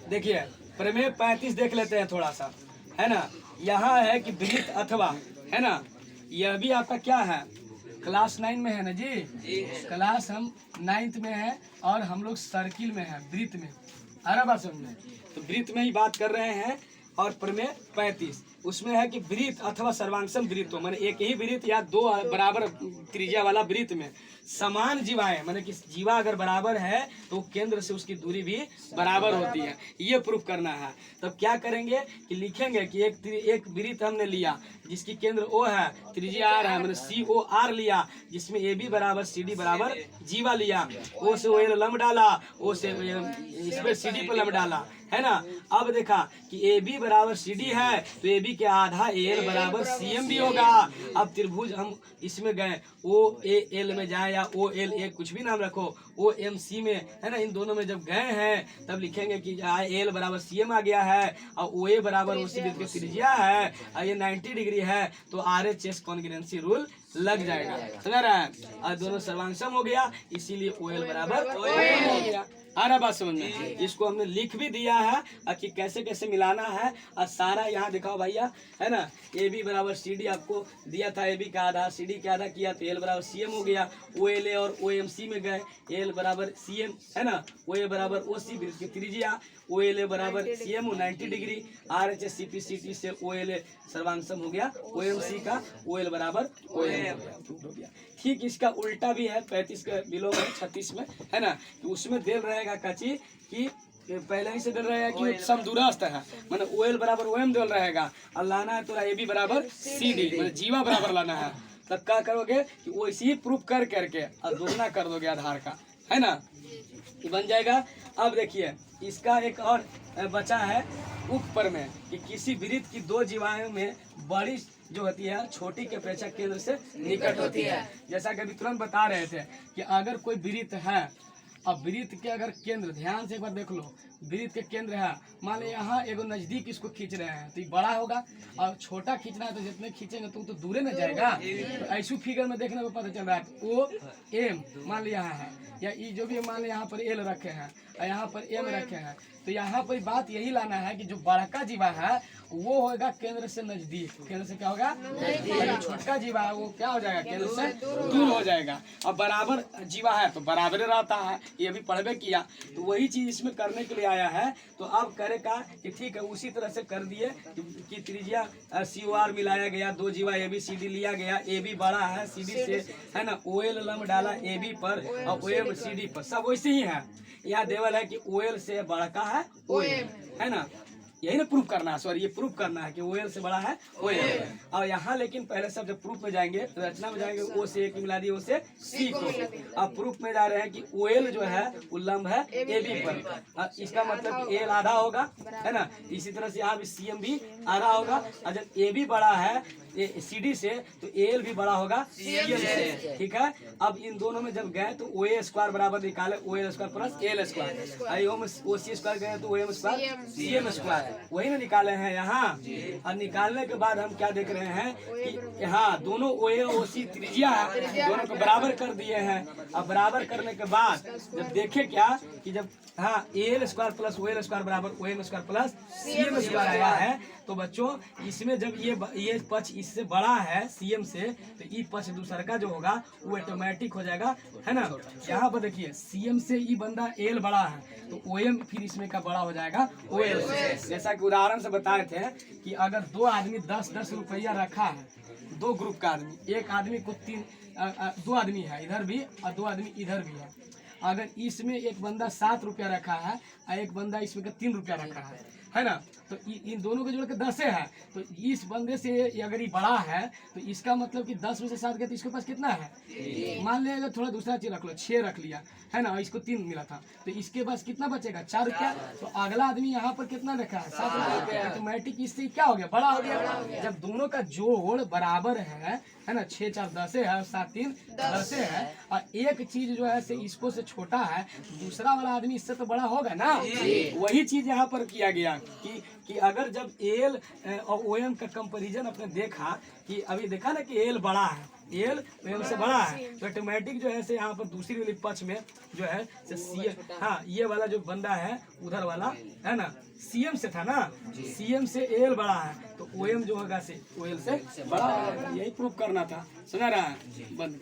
देखिए प्रमेय 35 देख लेते हैं थोड़ा सा, है ना। यहाँ है कि वृत्त अथवा, है ना, यह भी आपका क्या है, क्लास 9 में है ना जी, क्लास हम 9th में है और हम लोग सर्किल में है, वृत्त में। आ रहा बात समझ में? तो वृत्त में ही बात कर रहे हैं। और प्रमेय 35 उसमें है कि वृत्त अथवा सर्वांगसम वृत्त हो, माने एक ही वृत्त या दो बराबर त्रिज्या वाला वृत्त में समान जीवाएं, माने कि जीवा अगर बराबर है तो केंद्र से उसकी दूरी भी बराबर होती है, ये प्रूफ करना है। तब क्या करेंगे कि लिखेंगे कि एक वृत्त हमने लिया जिसकी केंद्र ओ है, त्रिज्या आर है, मैंने COR लिया, जिसमें AB बराबर CD बराबर जीवा लिया, ओ से OL लंब डाला, ओ से इसमें CD पर लंब डाला, है ना। अब देखा कि AB बराबर CD है तो AB के आधा AL बराबर CM भी होगा। अब त्रिभुज हम इसमें गए, OAL में जाए या OLA कुछ भी नाम रखो, OMC में, है ना, इन दोनों में जब गए हैं तब लिखेंगे कि AL बराबर CM आ गया है और OA बराबर उसी वृत्त की त्रिज्या है और ये 90 डिग्री है तो RHS कॉन्ग्रुएंसी रूल लग जाएगा, समझ रहा है। और दोनों सर्वांगसम हो गया, इसीलिए OL बराबर OM हो गया। आ रहा बात समझ में? इसको हमने लिख भी दिया है कि कैसे कैसे मिलाना है और सारा यहाँ दिखाओ भैया, है ना। AB बराबर CD आपको दिया था, AB का आधा CD का आधा किया तो L बराबर CM हो गया। OLA और OMC में गए, L बराबर CM, है ना, OA बराबर OC वृत्त की त्रिज्या, OLA बराबर CM 90 डिग्री, RHS CPCT से OLA सर्वांगसम हो गया, OMC का OL बराबर OM हो गया। ठीक इसका उल्टा भी है 35 के बिलो में 36 में, है ना, कि उसमें देल रहेगा कची कि पहले ही से देल रहेगा कि समदूरस्थ है, माने OL बराबर OM देल रहेगा और लाना है तो AB बराबर CD, माने जीवा बराबर लाना है। तब क्या करोगे कि वैसे ही प्रूफ कर करके और दोगुना कर दोगे आधार का, है ना, ये बन जाएगा। अब देखिए इसका एक और बचा है उपप्रमेय कि किसी वृत्त की दो जीवाएं में बड़ी जो होती है छोटी के अपेक्षा केंद्र से निकट होती है। जैसा कि अभी तुरंत बता रहे थे कि अगर कोई वृत्त है, अब वृत्त के अगर केंद्र, ध्यान से एक बार देख लो, वृत्त के केंद्र है, मान लो यहाँ एगो नजदीक इसको खींच रहे हैं तो ये बड़ा होगा, और छोटा खींचना है तो जितने खींचेंगे तुम तो दूरे न जाएगा। तो ऐसी फिगर में देखने को पता चल रहा है OM मान लो यहाँ है, या ये जो भी मान लो यहाँ पर L रखे हैं और यहाँ पर M रखे हैं, तो यहाँ पर बात यही लाना है कि जो बड़का जीवा है वो होगा केंद्र से नजदीक, केंद्र से क्या होगा नजदीक, छोटका जीवा है वो क्या हो जाएगा केंद्र से दूर हो जाएगा। और बराबर जीवा है तो बराबर रहता है, ये भी पढ़वे किया, तो वही चीज इसमें करने के लिए आया है। तो अब करे का कि ठीक है उसी तरह से कर दिए कि त्रिज्या COR मिलाया गया, दो जीवा ABCD लिया गया, AB बड़ा है CD से, है ना, OL लंब डाला AB पर और OM CD पर, सब वैसे ही है। यहाँ देवल है कि OL से बड़ा है OM, है ना, यही ना प्रूफ करना है, सॉरी ये प्रूफ करना है कि OL से बड़ा है OM। और यहाँ लेकिन पहले सब जब प्रूफ में जाएंगे तो रचना में जाएंगे O से A की मिला दी O से C को, अब प्रूफ में जा रहे हैं कि OL जो है वो लंब है AB पर, इसका मतलब कि AL आधा होगा, है ना, इसी तरह से यहाँ भी CM भी आधा होगा, और जब AB बड़ा है CD से तो AL भी बड़ा होगा CM से, ठीक है। अब इन दोनों में जब गए तो OA स्क्वायर बराबर निकाले OL square plus AL square, OC square गए तो OM स्क्वायर CM स्क्वायर, वही ना निकाले हैं यहाँ। और निकालने के बाद हम क्या देख रहे हैं कि यहाँ दोनों OA OC त्रिज्या दोनों को बराबर कर दिए हैं। अब बराबर करने के बाद जब देखे क्या कि जब हाँ AL square plus OL square बराबर OM square plus CM square आया है, तो बच्चों इसमें जब ये पक्ष इससे बड़ा है CM से तो ये पक्ष दूसरा का जो होगा वो ऑटोमेटिक हो जाएगा, है ना। यहाँ पर देखिए CM से ये बंदा L बड़ा है तो OM फिर इसमें का बड़ा हो जाएगा OL से। जैसा कि उदाहरण से बताए थे कि अगर दो आदमी 10-10 रुपया रखा है, दो ग्रुप का आदमी, एक आदमी को दो आदमी है इधर भी और दो आदमी इधर भी है, अगर इसमें एक बंदा 7 रुपया रखा है और एक बंदा इसमें का 3 रुपया रखा है ना, तो इन दोनों को जोड़ के 10 है, तो इस बंदे से अगर ये बड़ा है तो इसका मतलब कि 10 में से 7 गया तो इसके पास कितना है, मान लिया अगर थोड़ा दूसरा चीज रख लो 6 रख लिया, है ना, इसको 3 मिला था तो इसके पास कितना बचेगा 4 रुपया। तो अगला आदमी यहाँ पर कितना रखा है 7 रुपया, ऑटोमेटिक इससे क्या हो गया बड़ा हो गया। जब दोनों का जोड़ बराबर है ना, 6 4 10 है और 7 3 10 है, और एक चीज जो है से इसको से छोटा है दूसरा वाला आदमी इससे तो बड़ा होगा ना। वही चीज यहाँ पर किया गया कि अगर जब AL और OM का कंपैरिजन अपने देखा कि अभी देखा ना कि AL बड़ा है एल एम से बड़ा है, तो ऑटोमेटिक जो है से यहाँ पर दूसरी वाली पक्ष में जो है सी, हाँ ये वाला जो बंदा है उधर वाला है ना, सीएम से था ना, सीएम से एल बड़ा है तो ओएम जो होगा से ओएल से बड़ा होगा। यही प्रूफ करना था, समझ रहा है। बंद